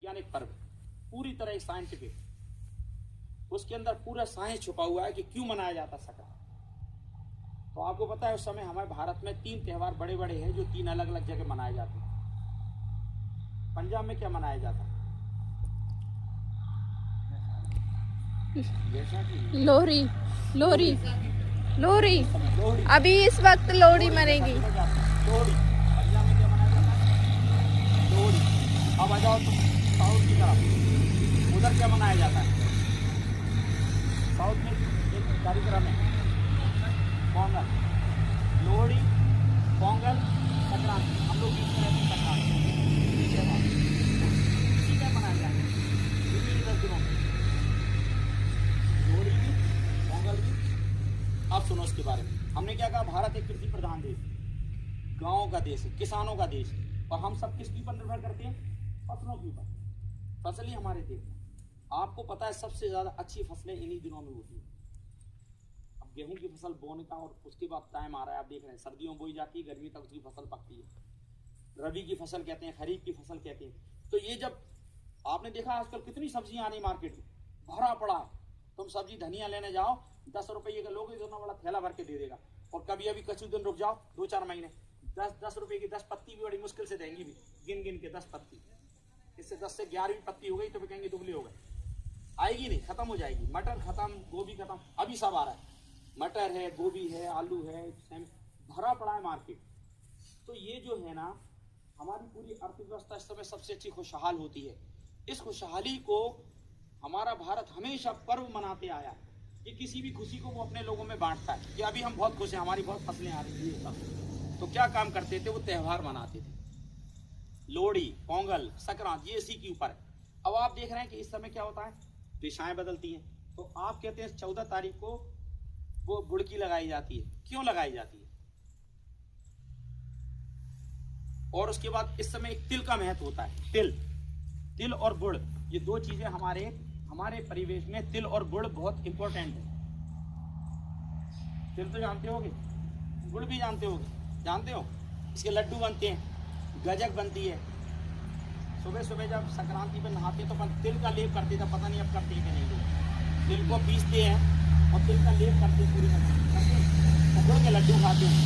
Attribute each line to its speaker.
Speaker 1: वैज्ञानिक पर्व, पूरी तरह साइंटिफिक, उसके अंदर पूरा साइंस छुपा हुआ है कि क्यों मनाया जाता संक्रांति। तो आपको पता है उस समय हमारे भारत में 3 त्योहार बड़े बड़े हैं जो 3 अलग अलग जगह मनाए जाते हैं। पंजाब में क्या मनाया जाता है?
Speaker 2: लोहड़ी। लोहड़ी लोहड़ी अभी इस वक्त लोहड़ी मनेगी।
Speaker 1: लोहड़ी पंजाब में क्या मनाया जाता है? लोहड़ी। अब आ जाओ तुम साउथ की तरफ, उधर क्या मनाया जाता है? साउथ में एक कार्यक्रम है पोंगल, लोहड़ी, पोंगल, संक्रांति। हम लोग बीच में रहते हैं संक्रांति, इसी में मनाया जाता है। इन्हीं 10 दिनों में लोहड़ी भी, पोंगल भी। अब सुनो इसके बारे में। हमने क्या कहा, भारत एक कृषि प्रधान देश है, गाँव का देश है, किसानों का देश है, और हम सब किसके ऊपर निर्भर करते हैं? फसलों के ऊपर। फसल ही हमारे देश में, आपको पता है सबसे ज्यादा अच्छी फसलें इन्हीं दिनों में होती है। अब गेहूं की फसल बोने का और उसके बाद टाइम आ रहा है, आप देख रहे हैं सर्दियों में बोई जाती है, गर्मी तक उसकी फसल पकती है। रबी की फसल कहते हैं, खरीफ की फसल कहते हैं। तो ये जब आपने देखा आजकल कितनी सब्जियां आ रही मार्केट में, भरा पड़ा। तुम सब्जी धनिया लेने जाओ, 10 रुपये का लोगे, इतना बड़ा थैला भर के दे देगा। और कभी अभी कुछ दिन रुक जाओ, 2-4 महीने, 10 रुपए की 10 पत्ती भी बड़ी मुश्किल से देंगी भी, गिन गिन के 10 पत्ती। इससे 10 से 11वीं पत्ती हो गई तो भी कहेंगे दुबले हो गए, आएगी नहीं, खत्म हो जाएगी। मटर खत्म, गोभी खत्म, अभी सब आ रहा है। मटर है, गोभी है, आलू है, भरा पड़ा है मार्केट। तो ये जो है ना, हमारी पूरी अर्थव्यवस्था इस समय सबसे अच्छी खुशहाल होती है। इस खुशहाली को हमारा भारत हमेशा पर्व मनाते आया है कि किसी भी खुशी को वो अपने लोगों में बांटता है कि अभी हम बहुत खुश हैं, हमारी बहुत फसलें आ रही है। तो क्या काम करते थे, वो त्यौहार मनाते थे। लोहड़ी, पोंगल, संक्रांति, ये इसी के ऊपर है। अब आप देख रहे हैं कि इस समय क्या होता है, दिशाएं बदलती हैं। तो आप कहते हैं 14 तारीख को वो बुड़की लगाई जाती है। क्यों लगाई जाती है? और उसके बाद इस समय एक तिल का महत्व होता है। तिल और गुड़, ये 2 चीजें हमारे परिवेश में, तिल और गुड़ बहुत इंपॉर्टेंट है। तिल तो जानते होगे, गुड़ भी जानते होगे, जानते हो? इसके लड्डू बनते हैं, गजक बनती है। सुबह सुबह जब संक्रांति पर नहाते हैं तो अपन तिल का लेप करते थे, पता नहीं अब करते हैं कि नहीं लोग। तिल को पीसते हैं और तिल का लेप करते हैं पूरी तरह, गुड़ के लड्डू खाते हैं।